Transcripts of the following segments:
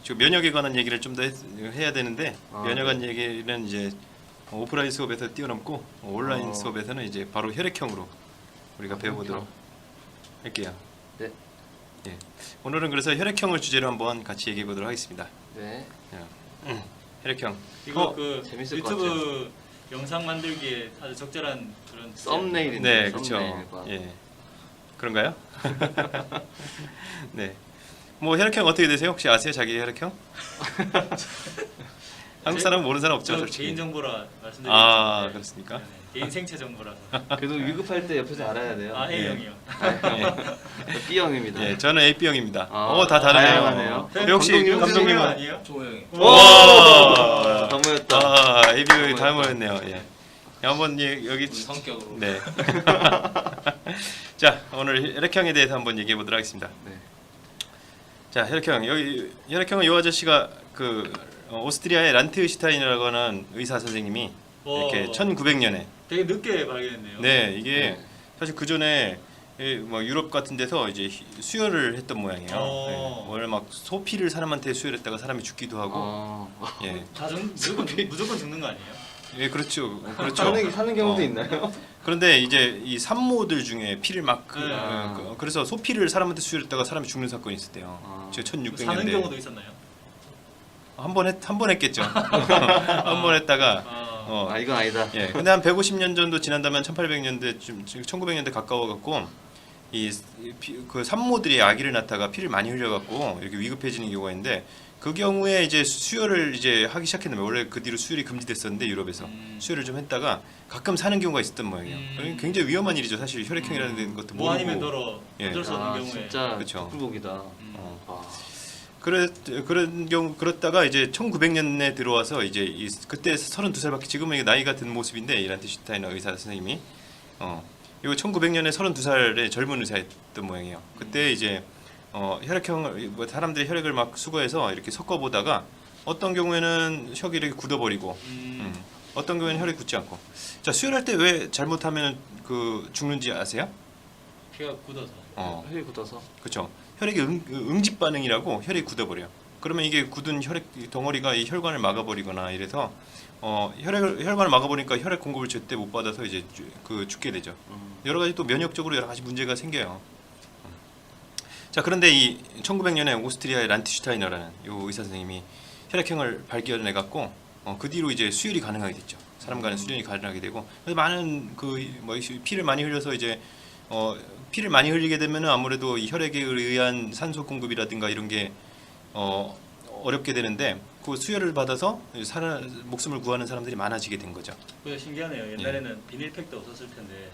저 면역에 관한 얘기를 좀 더 해야 되는데 면역관 네. 얘기는 이제 오프라인 수업에서 뛰어넘고 온라인 어. 수업에서는 이제 바로 혈액형으로 우리가 배워보도록 할게요. 네. 예. 오늘은 그래서 혈액형을 주제로 한번 같이 얘기해 보도록 하겠습니다. 네. 혈액형. 이거 그 재밌을 것 유튜브 영상 만들기에 아주 적절한 그런 주제. 썸네일인데. 네, 그렇죠. 썸네일과. 예. 그런가요? 네. 뭐 혈액형 어떻게 되세요? 혹시 아세요? 자기 혈액형? 한국 사람 모르는 사람 없죠, 저 솔직히. 개인 정보라 말씀드리겠습니다. 아, 그렇습니까? 네, 개인 생체 정보라서. 그래도 위급할 때 옆에서 알아야 돼요. 아 예. A형이요. 저 B형입니다. 예, 저는 AB형입니다. 아, 다 다르네요. 다양하네요. 네, 혹시 감독님은 아니에요? 조호영이. 와! 다 모였다. 아, AB형이 다 모였다. 모였네요. 예. 한번 여기 우리 성격으로. 네. 자, 오늘 혈액형에 대해서 한번 얘기해 보도록 하겠습니다. 네. 자, 혈액형. 여기 혈액형은 이 아저씨가 그 오스트리아의 란트슈타인이라고 하는 의사 선생님이 이렇게 1900년에 되게 늦게 발견했네요. 네, 이게 네. 사실 그 전에 뭐 유럽 같은 데서 이제 수혈을 했던 모양이에요. 어. 네. 원래 막 소피를 사람한테 수혈했다가 사람이 죽기도 하고. 아. 예. 무조건 죽는 거 아니에요? 예, 그렇죠. 그렇죠. 사는 경우도 어. 있나요? 그런데 이제 이 산모들 중에 피를 막 네. 그래서 소피를 사람한테 수혈했다가 사람이 죽는 사건이 있었대요. 아. 제 사는 1600년대 경우도 있었나요? 한 번 했겠죠. 한 번 했다가 아, 아 이건 아니다. 예. 근데 한 150년 정도 지난다면 1800년대 1900년대 가까워 갖고 그 산모들이 아기를 낳다가 피를 많이 흘려 갖고 이렇게 위급해지는 경우가 있는데 그 경우에 이제 수혈을 이제 하기 시작했는데 원래 그 뒤로 수혈이 금지됐었는데 유럽에서 수혈을 좀 했다가 가끔 사는 경우가 있었던 모양이에요. 굉장히 위험한 일이죠. 사실 혈액형이라는 것도 뭐 아니면 모르고. 더러 예. 어쩔 수 없는 아 경우에. 진짜 그쵸. 불복이다. 아. 그런 경우 그렇다가 이제 1900년에 들어와서 이제 그때 32살밖에 지금은 나이가 든 모습인데 이 란트슈타이너 의사 선생님이 이거 1900년에 32살의 젊은 의사였던 모양이에요. 그때 이제 혈액형을 뭐 사람들이 혈액을 막 수거해서 이렇게 섞어 보다가 어떤 경우에는 혈이 이렇게 굳어버리고 어떤 경우에는 혈이 굳지 않고. 자, 수혈할 때 왜 잘못하면 그 죽는지 아세요? 피가 굳어서. 혈이 굳어서. 그렇죠. 혈액의 응집 반응이라고 혈이 굳어버려요. 그러면 이게 굳은 혈액 덩어리가 이 혈관을 막아버리거나 이래서 혈관을 막아버리니까 혈액 공급을 제때 못 받아서 이제 죽게 되죠. 여러 가지 또 면역적으로 여러 가지 문제가 생겨요. 자, 그런데 이 1900년에 오스트리아의 란트슈타이너라는 이 의사 선생님이 혈액형을 발견해 갖고 그 뒤로 이제 수혈이 가능하게 됐죠. 사람 간의 수혈이 가능하게 되고 그래서 많은 피를 많이 흘려서 이제 피를 많이 흘리게 되면은 아무래도 이 혈액에 의한 산소 공급이라든가 이런 게 어렵게 되는데 그 수혈을 받아서 목숨을 구하는 사람들이 많아지게 된 거죠. 그게 신기하네요. 옛날에는 비닐팩도 없었을 텐데.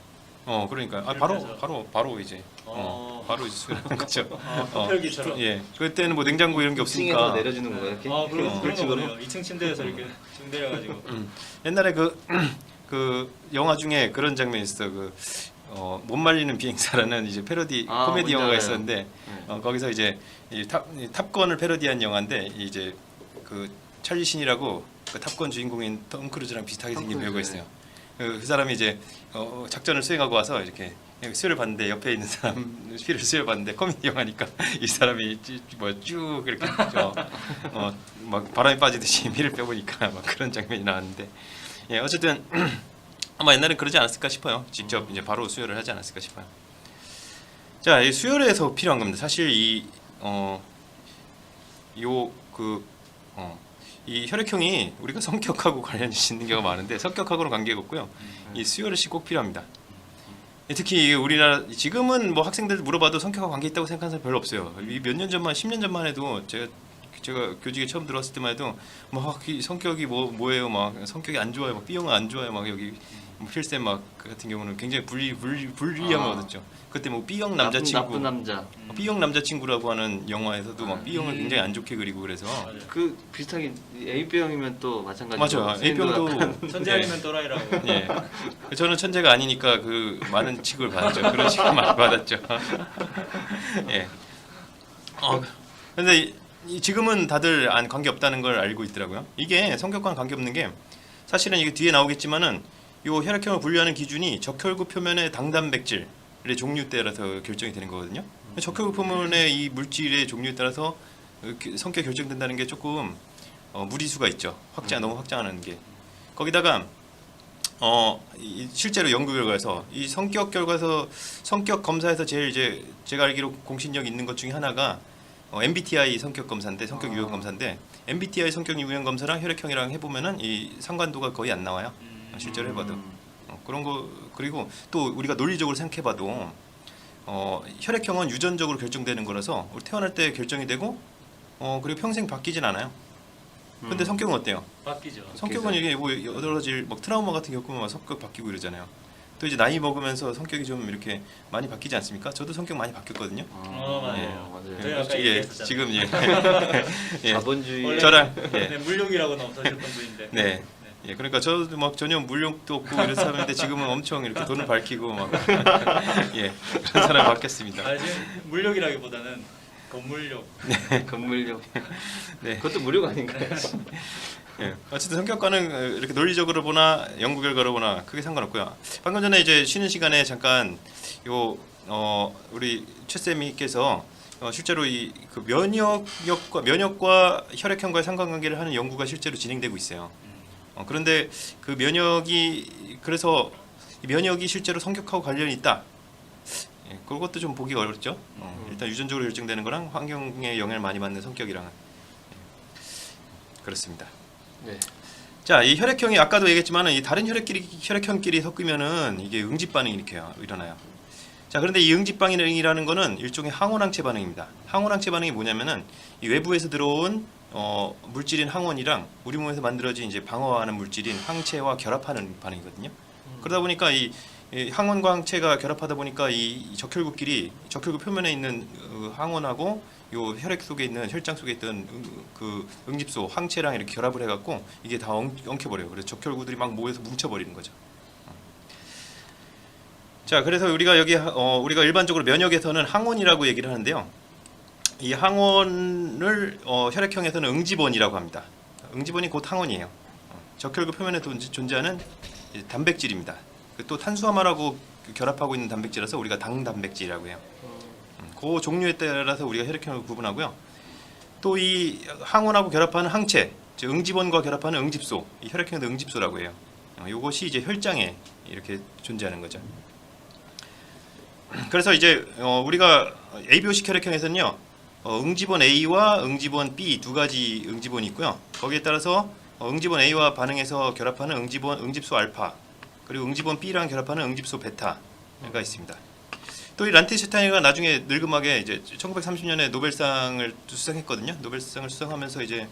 그러니까 그래서- 바로 이제 바로 이제 수혈하는 거죠. 흡혈기처럼. 예, 그때는 뭐 냉장고 이런 게 2층에서 없으니까 내려주는 거예요 이렇게. 그런 거 식으로? 보네요. 2층 침대에서 이렇게 쭉 내려가지고. 옛날에 그 영화 중에 그런 장면이 있어. 못 말리는 비행사라는 이제 패러디 아, 코미디 뭔지 영화가 알아요. 있었는데 네. 거기서 이제 이 탑건을 패러디한 영화인데 이제 그 찰리 신이라고 그 탑건 주인공인 톰 크루즈랑 비슷하게 생긴 배우가 있어요. 그 사람이 이제 작전을 수행하고 와서 이렇게 수혈을 받는데 옆에 있는 사람 피를 수혈 받는데 코미디 영화니까 이 사람이 쭉 이렇게 막 바람이 빠지듯이 피를 빼보니까 막 그런 장면이 나왔는데 예, 어쨌든 아마 옛날엔 그러지 않았을까 싶어요. 직접 이제 바로 수혈을 하지 않았을까 싶어요. 자, 이 수혈에서 필요한 겁니다. 사실 이 혈액형이 우리가 성격하고 관련이 있는 경우가 많은데 성격하고는 관계가 없고요. 이 수혈이 꼭 필요합니다. 특히 우리나라 지금은 뭐 학생들 물어봐도 성격과 관계 있다고 생각하는 사람 별로 없어요. 몇 년 전만 10년 전만 해도 제가 교직에 처음 들어왔을 때만 해도 막 성격이 뭐예요, 막 성격이 안 좋아요, 막 B형은 안 좋아요, 막 여기 필쌤 막 같은 경우는 굉장히 불리함을 얻었죠. 그때 뭐 B형 남자친구, 나쁜 남자. B형 남자친구라고 하는 영화에서도 막 B형을 굉장히 안 좋게 그리고 그래서 맞아요. 그 비슷하게 A병이면 또 마찬가지로. 맞아요. A병도 천재 아니면 또라이라고. 예. 저는 천재가 아니니까 그 많은 취급을 받았죠. 그런 취급을 많이 받았죠. 예. 근데 지금은 다들 관계 없다는 걸 알고 있더라고요. 이게 성격과는 관계 없는 게 사실은 이게 뒤에 나오겠지만은 이 혈액형을 분류하는 기준이 적혈구 표면의 당단백질의 종류에 따라서 결정이 되는 거거든요. 적혈구 표면의 이 물질의 종류에 따라서 성격 결정된다는 게 조금 무리수가 있죠. 너무 확장하는 게. 거기다가 실제로 연구 결과에서 이 성격 검사에서 제일 이제 제가 알기로 공신력 있는 것 중에 하나가 MBTI 성격 유형 검사인데 MBTI 성격 유형 검사랑 혈액형이랑 해보면은 이 상관도가 거의 안 나와요. 실제로 해봐도 그런 거. 그리고 또 우리가 논리적으로 생각해봐도 혈액형은 유전적으로 결정되는 거라서 우리 태어날 때 결정이 되고 그리고 평생 바뀌진 않아요. 근데 성격은 어때요? 바뀌죠. 성격은 이게 뭐 여러 가지 막 트라우마 같은 게 겪으면 막 성격 바뀌고 이러잖아요. 또 이제 나이 먹으면서 성격이 좀 이렇게 많이 바뀌지 않습니까? 저도 성격 많이 바뀌었거든요. 맞아요. 저희 아까 얘기했었잖아요. 지금 예. 자본주의. 원래 저랑 네, 물욕이라고는 없어졌던 분인데. 네. 예, 그러니까 저도 막 전혀 물욕도 없고 이런 사람인데 지금은 엄청 이렇게 돈을 밝히고 막 예, 그런 사람이 바뀌었습니다. 지금 물욕이라기보다는 건물욕. 건물력. 네. 그것도 무력 아닌가요? 예, 어쨌든 성격과는 이렇게 논리적으로 보나 연구 결과로 보나 크게 상관없고요. 방금 전에 이제 쉬는 시간에 잠깐 우리 최 쌤이께서 실제로 이 그 면역과 혈액형과의 상관관계를 하는 연구가 실제로 진행되고 있어요. 그런데 그 그래서 이 면역이 실제로 성격하고 관련이 있다. 예, 그것도 좀 보기가 어렵죠. 일단 유전적으로 결정되는 거랑 환경에 영향을 많이 받는 성격이랑은 그렇습니다. 네. 자, 이 혈액형이 아까도 얘기했지만은 이 다른 혈액형끼리 섞이면은 이게 응집 반응이 이렇게 일어나요. 자, 그런데 이 응집 반응이라는 거는 일종의 항원항체 반응입니다. 항원항체 반응이 뭐냐면은 이 외부에서 들어온 물질인 항원이랑 우리 몸에서 만들어진 이제 방어하는 물질인 항체와 결합하는 반응이거든요. 그러다 보니까 이 항원과 항체가 결합하다 보니까 이 적혈구 표면에 있는 항원하고 요 혈액 속에 있는 혈장 속에 있던 그 응집소 항체랑 이렇게 결합을 해갖고 이게 다 엉켜버려요. 그래서 적혈구들이 막 모여서 뭉쳐버리는 거죠. 자, 그래서 우리가 우리가 일반적으로 면역에서는 항원이라고 얘기를 하는데요. 이 항원을 혈액형에서는 응집원이라고 합니다. 응집원이 곧 항원이에요. 적혈구 표면에 존재하는 단백질입니다. 또 탄수화물하고 결합하고 있는 단백질이라서 우리가 당단백질이라고 해요. 그 종류에 따라서 우리가 혈액형을 구분하고요. 또 이 항원하고 결합하는 항체, 즉 응집원과 결합하는 응집소, 이 혈액형도 응집소라고 해요. 이것이 이제 혈장에 이렇게 존재하는 거죠. 그래서 이제 우리가 ABO식 혈액형에서는요, 응집원 A와 응집원 B 두 가지 응집원이 있고요. 거기에 따라서 응집원 A와 반응해서 결합하는 응집소 알파, 그리고 응집원 B랑 결합하는 응집소 베타가 있습니다. 또 이 란티슈타인가 나중에 늙음하게 이제 1930년에 노벨상을 수상했거든요. 노벨상을 수상하면서 이제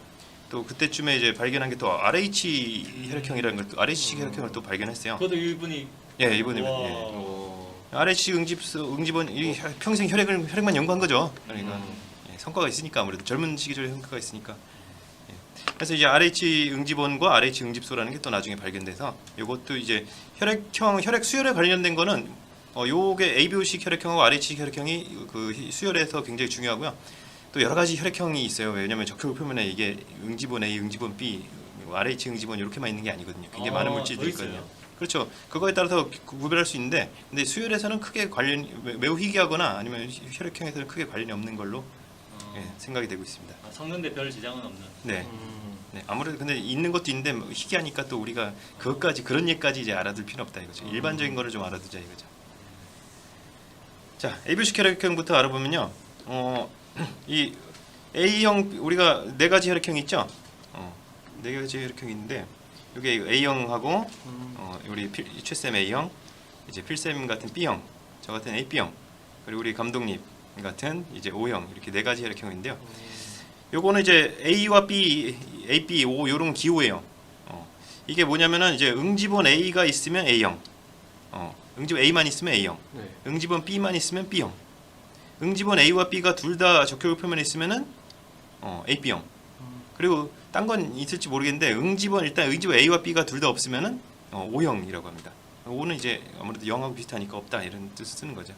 또 그때쯤에 이제 발견한 게 또 RH 혈액형이라는 걸 또 RH 혈액형을 또 발견했어요. 그것도 이분이. 예, 이분이. RH 응집원 이 평생 혈액만 연구한 거죠. 그러니까 성과가 있으니까 아무래도 젊은 시기절에 성과가 있으니까. 그래서 이제 RH 응집원과 RH 응집소라는 게 또 나중에 발견돼서 이것도 이제 혈액 수혈에 관련된 거는 요게 ABO식 혈액형하고 RH 혈액형이 그 수혈에서 굉장히 중요하고요. 또 여러 가지 혈액형이 있어요. 왜냐하면 적혈구 표면에 이게 응집원 A, 응집원 B, RH 응집원 이렇게만 있는 게 아니거든요. 굉장히 많은 물질들이 있거든요. 그렇죠. 그거에 따라서 구별할 수 있는데, 근데 수혈에서는 크게 매우 희귀하거나 아니면 혈액형에서는 크게 관련이 없는 걸로 생각이 되고 있습니다. 섞는데 별 지장은 없는. 네. 네, 아무래도 근데 있는 것도 있는데 희귀하니까 또 우리가 그런 예까지 이제 알아둘 필요는 없다 이거죠. 일반적인 거를 좀 알아두자 이거죠. 자, ABO식 혈액형부터 알아보면요. 이 A형 우리가 네 가지 혈액형이 있죠. 네 가지 혈액형이 있는데 이게 A형하고 우리 최쌤 A형, 이제 필쌤 같은 B형, 저 같은 AB형, 그리고 우리 감독님 같은 이제 O형 이렇게 네 가지 혈액형인데요. 요거는 이제 A와 B, AB, O 요런 기호예요. 이게 뭐냐면은 이제 응집원 A가 있으면 A형, 응집원 A만 있으면 A형, 네. 응집원 B만 있으면 B형, 응집원 A와 B가 둘 다 적혈구 표면에 있으면은 AB형. 그리고 딴 건 있을지 모르겠는데 응집원 A와 B가 둘 다 없으면은 O형이라고 합니다. O는 이제 아무래도 0하고 비슷하니까 없다 이런 뜻을 쓰는 거죠.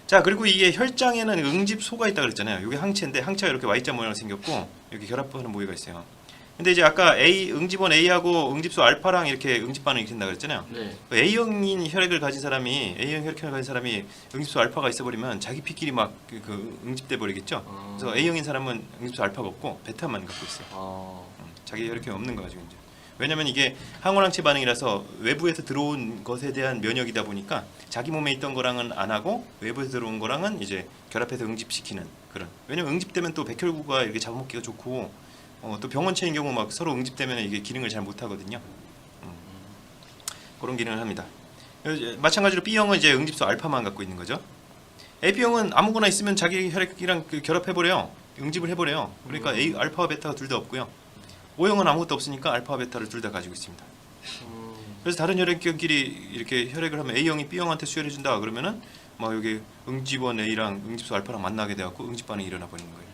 자, 그리고 이게 혈장에는 응집소가 있다고 그랬잖아요. 이게 항체인데 항체가 이렇게 Y자 모양으로 생겼고 여기 결합하는 모이가 있어요. 근데 이제 아까 응집원 A하고 응집소 알파랑 이렇게 응집 반응이 일으킨다 그랬잖아요. 네. A형인 혈액을 가진 사람이 A형 혈액을 가진 사람이 응집소 알파가 있어버리면 자기 피끼리 막 그 응집돼 버리겠죠. 그래서 A형인 사람은 응집소 알파가 없고 베타만 갖고 있어요. 자기 혈액형이 없는 거 가지고 이제. 왜냐면 이게 항원항체 반응이라서 외부에서 들어온 것에 대한 면역이다 보니까 자기 몸에 있던 거랑은 안 하고 외부에서 들어온 거랑은 이제 결합해서 응집시키는 그런. 왜냐면 응집되면 또 백혈구가 이렇게 잡아먹기가 좋고 또 병원체인 경우 막 서로 응집되면 이게 기능을 잘 못하거든요. 그런 기능을 합니다. 마찬가지로 B형은 이제 응집소 알파만 갖고 있는 거죠. AB형은 아무거나 있으면 자기 혈액이랑 결합해버려요. 응집을 해버려요. 그러니까 A, 알파와 베타가 둘 다 없고요. O형은 아무것도 없으니까 알파와 베타를 둘 다 가지고 있습니다. 그래서 다른 혈액형끼리 이렇게 혈액을 하면 A형이 B형한테 수혈해준다 그러면은 막 여기 응집원 A랑 응집소 알파랑 만나게 돼갖고 응집 반응이 일어나 버리는 거예요.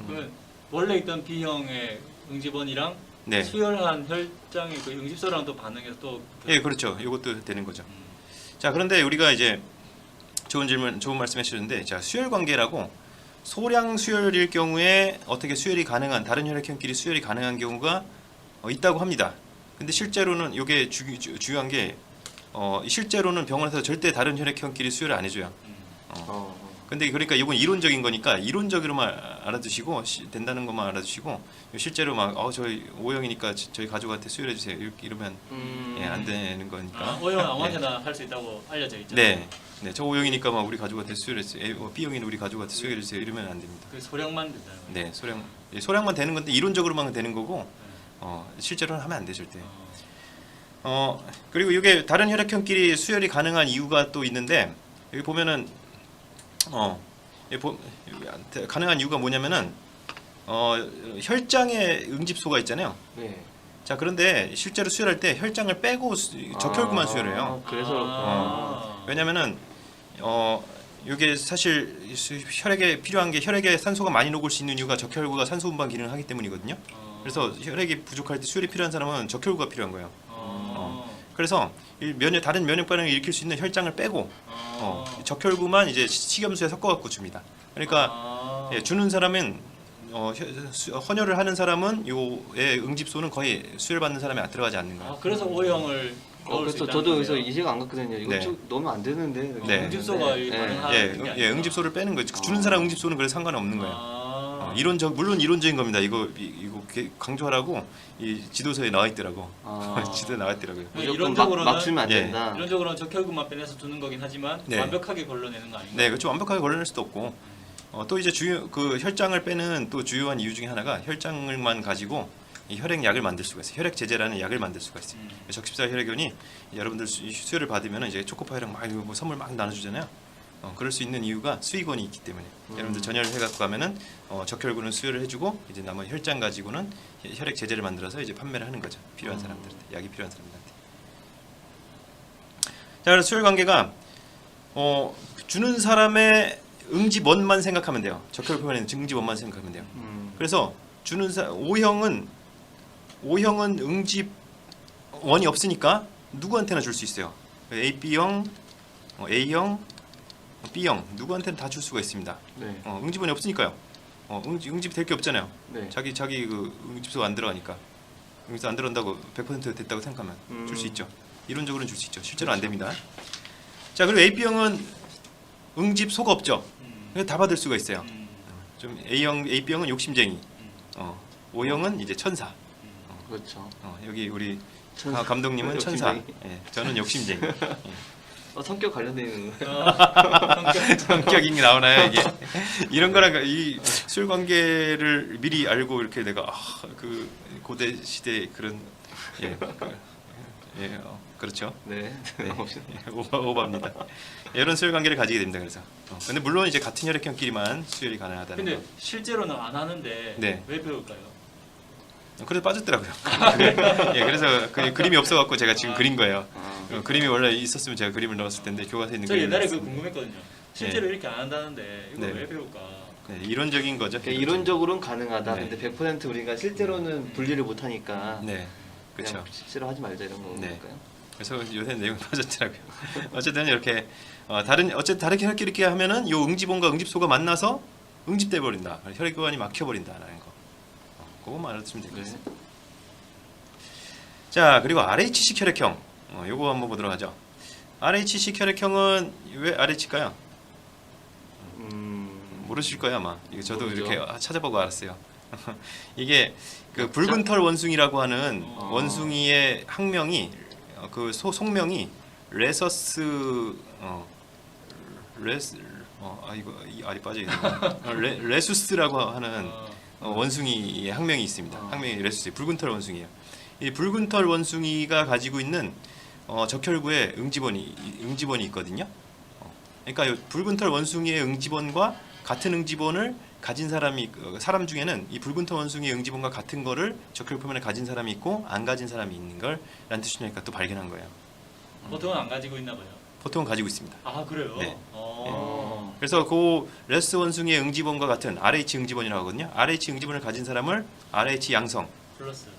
그러면 원래 있던 B형의 응집원이랑 네. 수혈한 혈장의 그 응집소랑 또 반응해서 또 예, 그렇죠. 이것도 되는 거죠. 자, 그런데 우리가 이제 좋은 말씀 해주셨는데, 자, 수혈 관계라고 소량 수혈일 경우에 어떻게 수혈이 가능한 다른 혈액형끼리 수혈이 가능한 경우가 있다고 합니다. 근데 실제로는 이게 중요한 게 실제로는 병원에서 절대 다른 혈액형끼리 수혈을 안 해줘요. 근데 그러니까 이건 이론적인 거니까 이론적으로만 알아두시고 된다는 것만 알아두시고 실제로 막 저희 O형이니까 저희 가족한테 수혈해 주세요 이러면 예, 안 되는 거니까. O형 아무한테나 할 수 있다고 알려져 있죠. 네, 네, 저 O형이니까 막 우리 가족한테 수혈해 주세요. B형이는 우리 가족한테 수혈해 주세요 이러면 안 됩니다. 그 소량만 된다는 거예요. 네, 소량만 되는 건데 이론적으로만 되는 거고 실제로는 하면 안 돼 절대. 그리고 이게 다른 혈액형끼리 수혈이 가능한 이유가 또 있는데 여기 보면은 가능한 이유가 뭐냐면은 혈장에 응집소가 있잖아요. 네. 자, 그런데 실제로 수혈할 때 혈장을 빼고 적혈구만 수혈해요. 그래서 그렇구나. 왜냐면은 이게 사실 혈액에 필요한 게 혈액에 산소가 많이 녹을 수 있는 이유가 적혈구가 산소 운반 기능을 하기 때문이거든요. 그래서 혈액이 부족할 때 수혈이 필요한 사람은 적혈구가 필요한 거예요. 그래서 다른 면역 반응을 일으킬 수 있는 혈장을 빼고 적혈구만 이제 식염수에 섞어갖고 줍니다. 그러니까 주는 사람은 헌혈을 하는 사람은 요의 응집소는 거의 수혈 받는 사람이 안 들어가지 않는 거예요. 그래서 O형을 넣을 수 그래서 있다는 저도 여기서 거네요. 이해가 안 갔거든요. 이거 네. 좀 넣으면 안 되는데. 네. 응집소가 네. 반응하는 게 아니라. 응집소를 빼는 거죠. 주는 사람 응집소는 그래서 상관은 없는 거예요. 물론 이론적인 겁니다. 이거 강조하라고 이 지도서에 나와 있더라고. 지도에 나와 있더라고요. 무조건 이론적으로는- 막 주면 안 예. 된다. 이론적으로는 적혈구만 빼내서 주는 거긴 하지만 네. 완벽하게 걸러내는 거 아닌가요? 네, 그렇죠. 완벽하게 걸러낼 수도 없고 또 이제 그 혈장을 빼는 또 주요한 이유 중에 하나가 혈장을만 가지고 이 혈액 약을 만들 수가 있어요. 혈액 제제라는 약을 만들 수가 있어요. 적십사 혈액원이 여러분들 수혈을 받으면 이제 초코파이랑 막 뭐 선물 막 나눠주잖아요. 그럴 수 있는 이유가 수익원이 있기 때문에 여러분들 전혈을 해갖고 가면은 적혈구는 수혈을 해주고 이제 남은 혈장 가지고는 혈액 제제를 만들어서 이제 판매를 하는 거죠. 필요한 사람들한테 약이 필요한 사람들한테. 자, 그래서 수혈 관계가 주는 사람의 응집원만 생각하면 돼요. 적혈구에는 응집원만 생각하면 돼요. 그래서 O형은 응집원이 없으니까 누구한테나 줄 수 있어요. A, B형, A형, B형 누구한테는 다 줄 수가 있습니다. 네. 응집원이 없으니까요. 응집 될 게 없잖아요. 네. 자기 그 응집소가 안 들어가니까 응집소 안 들어간다고 100% 됐다고 생각하면 줄 수 있죠. 이론적으로는 줄 수 있죠. 실제로 안 됩니다. 자, 그리고 A, B형은 응집소가 없죠. 그래서 다 받을 수가 있어요. 좀 A, B형은 욕심쟁이. O형은 이제 천사. 그렇죠. 여기 우리 천사. 감독님은 천사. 욕심쟁이. 예, 저는 욕심쟁이. 성격 관련돼 있는 거예요. 성격이 나오나요 이게? 이런 거랑 이 술 관계를 미리 알고 이렇게 내가 그 고대 시대 그런 그렇죠. 네. 네. 오버입니다. 이런 수혈 관계를 가지게 됩니다. 그래서 근데 물론 이제 같은 혈액형끼리만 수혈이 가능하다는 근데 거. 실제로는 안 하는데 네. 왜 배울까요? 그래서 빠졌더라고요. 예, 그래서 그 그림이 없어갖고 제가 지금 그린 거예요. 그림이 원래 있었으면 제가 그림을 넣었을 텐데 교과서에 있는 저 그림을 옛날에 넣었습니다. 그거 궁금했거든요. 실제로 이렇게 안 한다는데 이거 네. 왜 배울까? 네, 이론적인 거죠. 그러니까 이론적으로는 가능하다. 네. 근데 100% 우리가 실제로는 분리를 못 하니까 네, 그냥 그렇죠. 실제로 하지 말자 이런 네. 거니까요. 그래서 요새 내용이 빠졌더라고요. 어쨌든 이렇게 다른 혈액끼리 하면은 요 응집원과 응집소가 만나서 응집돼 버린다. 혈액교환이 막혀 버린다라는 거. 그것만 알아두시면 될 것 같습니다. 자, 그리고 RHC 혈액형. 요거 한번 보도록 하죠. RHC 혈액형은 왜 RH일까요? 모르실 거예요 아마. 이거 저도 모르죠. 이렇게 찾아보고 알았어요. 이게 그 붉은 털 원숭이라고 하는 원숭이의 학명이 그 속명이 레서스 이거 이 알이 빠져 있네. 레수스라고 하는 원숭이의 학명이 있습니다. 학명이 레수스. 붉은 털 원숭이에요. 이 붉은 털 원숭이가 가지고 있는 적혈구에 응집원이 있거든요. 그러니까 이 붉은 털 원숭이의 응집원과 같은 응집원을 가진 사람 중에는 이 붉은 털 원숭이의 응집원과 같은 거를 적혈 표면에 가진 사람이 있고 안 가진 사람이 있는 걸라는 뜻이니까 또 발견한 거예요. 보통은 안 가지고 있나 봐요. 보통은 가지고 있습니다. 아 그래요? 네. 그래서 그래서 그 레스 원숭이의 응집원과 같은 RH 응집원이라고 하거든요. RH 응집원을 가진 사람을 RH 양성, 플러스.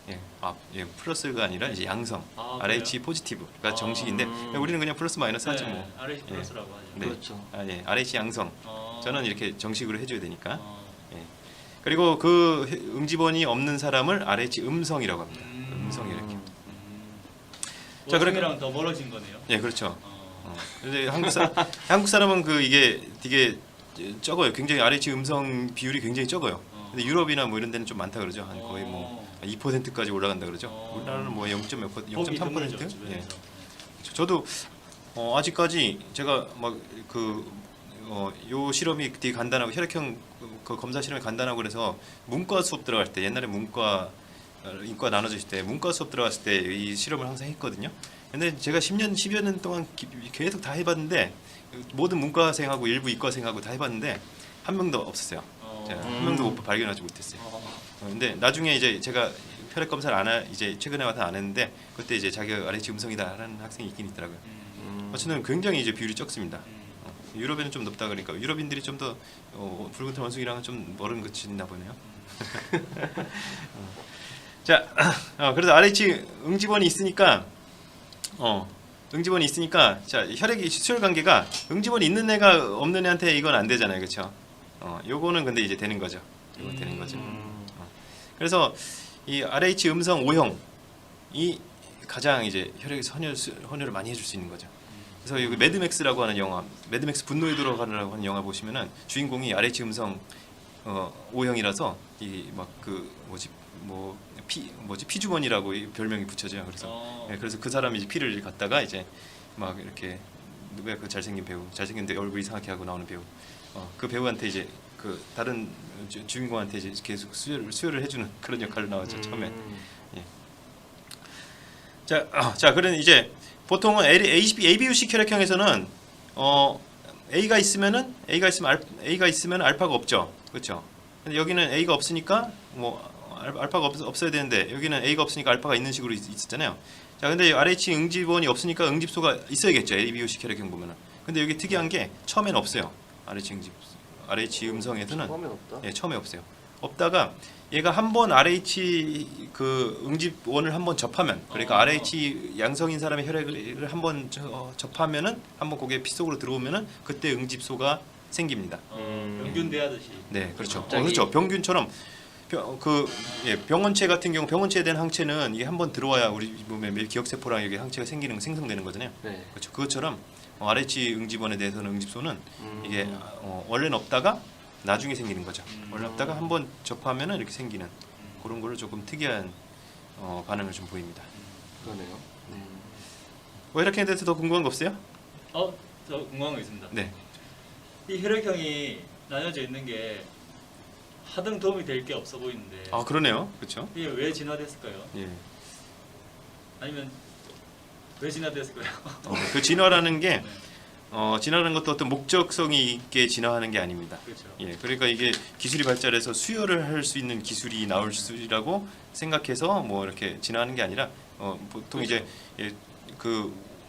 플러스가 아니라 이제 양성, 아, RH 포지티브가 아, 정식인데 우리는 그냥 플러스 마이너스 하죠 네, 뭐. RH 플러스라고 하죠. 네. 그렇죠. RH 양성. 어. 저는 이렇게 정식으로 해줘야 되니까. 어. 그리고 그 응집원이 없는 사람을 RH 음성이라고 합니다. 음성 이렇게. 자, 원숭이랑 더 멀어진 거네요. 예, 그렇죠. 근데 한국 사람은 그 이게 되게 적어요. 굉장히 RH 음성 비율이 굉장히 적어요. 근데 유럽이나 뭐 이런 데는 좀 많다 그러죠. 한 거의 뭐 2%까지 올라간다 그러죠. 우리나라는 뭐 0.3%. 예. 저도 아직까지 제가 막 요 실험이 되게 간단하고 혈액형 그 검사 실험이 간단하고 그래서 문과 수업 들어갈 때 옛날에 문과 인과 나눠져 있을 때 문과 수업 들어갔을 때 이 실험을 항상 했거든요. 근데 제가 10여 년 동안 계속 다 해봤는데 모든 문과생하고 일부 이과생하고 다 해봤는데 한 명도 없었어요. 제가 한 명도 발견하지 못했어요. 근데 나중에 이제 제가 혈액 검사를 이제 최근에 와서 안 했는데 그때 이제 자기가 RH 음성이다라는 학생이 있긴 있더라고요. 어쨌든 굉장히 이제 비율이 적습니다. 유럽에는 좀 높다 그러니까 유럽인들이 좀 더 붉은 털 원숭이랑은 좀 멀은 것이 있나 보네요. 자, 그래서 RH 응집원이 있으니까 자 혈액이 수혈 관계가 응집원이 있는 애가 없는 애한테 이건 안 되잖아요, 그렇죠? 요거는 근데 이제 되는 거죠. 이거 되는 거죠. 그래서 이 RH 음성 O형이 가장 이제 혈액에서 헌혈을 많이 해줄 수 있는 거죠. 그래서 여기 매드맥스라고 하는 영화, 매드맥스 분노에 돌아가라고 하는 영화 보시면은 주인공이 RH 음성 O형이라서 이 막 그 피주머니라고 이 별명이 붙여져요. 그래서 그래서 그 사람이 이제 피를 갖다가 이제 막 이렇게 누구야 그 잘생긴 배우, 잘생긴데 얼굴 이상하게 하고 나오는 배우, 그 배우한테 이제 그 다른 주인공한테 이제 계속 수혈을 해주는 그런 역할로 나왔죠 처음에. 예. 자, 그러면 이제 보통은 ABU식 혈액형에서는 A가 있으면 알파가 없죠, 그렇죠? 근데 여기는 A가 없으니까 뭐 알파가 없어야 되는데 여기는 A가 없으니까 알파가 있는 식으로 있었잖아요. 자, 근데 RH 응집원이 없으니까 응집소가 있어야겠죠. ABU식 혈액형 보면은. 근데 여기 특이한 게 처음에는 없어요. RH 음성에서는 처음엔 없다. 예, 처음에 없어요. 없다가 얘가 한번 RH 그 응집원을 한번 접하면, 그러니까 RH 양성인 사람의 혈액을 한번 접하면은 한번 거기에 피 속으로 들어오면은 그때 응집소가 생깁니다. 평균 대하듯이. 네, 그렇죠. 갑자기. 그렇죠. 병균처럼 병원체 같은 경우 병원체에 대한 항체는 이게 한번 들어와야 우리 몸에 기억세포랑 이게 항체가 생성되는 거잖아요. 네. 그렇죠. 그것처럼 RH 응집원에 대해서는 응집소는 이게 원래는 없다가 나중에 생기는 거죠. 원래 없다가 한번 접하면은 이렇게 생기는 그런 거를 조금 특이한 반응을 좀 보입니다. 그러네요. 뭐 혈액형에 대해서 더 궁금한 거 없어요? 저 궁금한 거 있습니다. 네. 이 혈액형이 나뉘어져 있는 게 하등 도움이 될 게 없어 보이는데. 아, 그러네요. 그렇죠. 이게 왜 진화됐을까요? 예. 아니면 왜 진화됐을까요? 그 진화라는 게 네. 진화라는 것도 어떤 목적성이 있게 진화하는 게 아닙니다. 그렇죠. 예, 그러니까 이게 기술이 발달해서 수혈을 할 수 있는 기술이 나올 수라고 생각해서 뭐 이렇게 진화하는 게 아니라 보통 그렇죠. 이제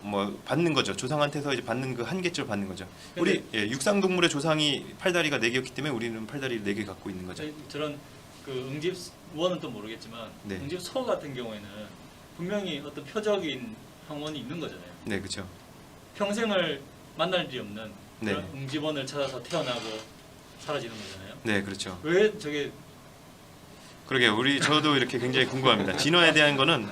뭐 받는 거죠. 조상한테서 이제 받는 그 한계치를 받는 거죠. 우리 육상 동물의 조상이 팔다리가 4개였기 때문에 우리는 팔다리를 4개 갖고 있는 거죠. 저런 그 응집원은 또 모르겠지만 네. 응집소 같은 경우에는 분명히 어떤 표적인 항원이 있는 거잖아요. 네, 그렇죠. 평생을 만날 일이 없는 네. 그런 응집원을 찾아서 태어나고 사라지는 거잖아요. 네, 그렇죠. 왜 저게 그러게 저도 이렇게 굉장히 궁금합니다. 진화에 대한 거는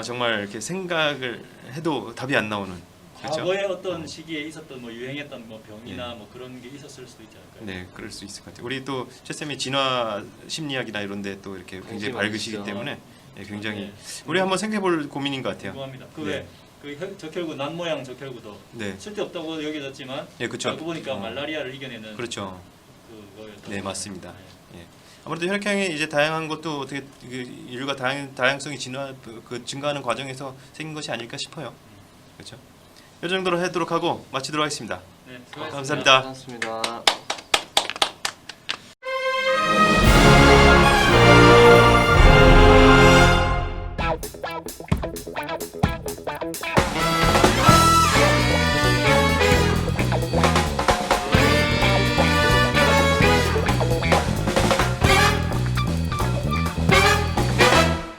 정말 이렇게 생각을 해도 답이 안 나오는 그렇죠? 과거에 어떤 시기에 있었던 뭐 유행했던 뭐 병이나 뭐 그런 게 있었을 수도 있지 않을까요? 네, 그럴 수 있을 것 같아요. 우리 또 최쌤이 진화 심리학이나 이런데 또 이렇게 굉장히 관심이 밝으시기 많으시죠. 때문에 예, 굉장히 네. 우리 한번 생각해볼 고민인 것 같아요. 궁금합니다. 네. 그 적혈구 난 모양 적혈구도 네, 쓸데없다고 여겨졌지만 예, 그렇죠. 알고 보니까 말라리아를 이겨내는 그렇죠. 그거였던 네, 거죠. 맞습니다. 네. 예. 아무래도 혈액형이 이제 다양한 것도 어떻게 그 인류가 다양성이 증가하는 과정에서 생긴 것이 아닐까 싶어요. 그렇죠. 이 정도로 하도록 하고 마치도록 하겠습니다. 네, 수고하셨습니다. 감사합니다. 고맙습니다.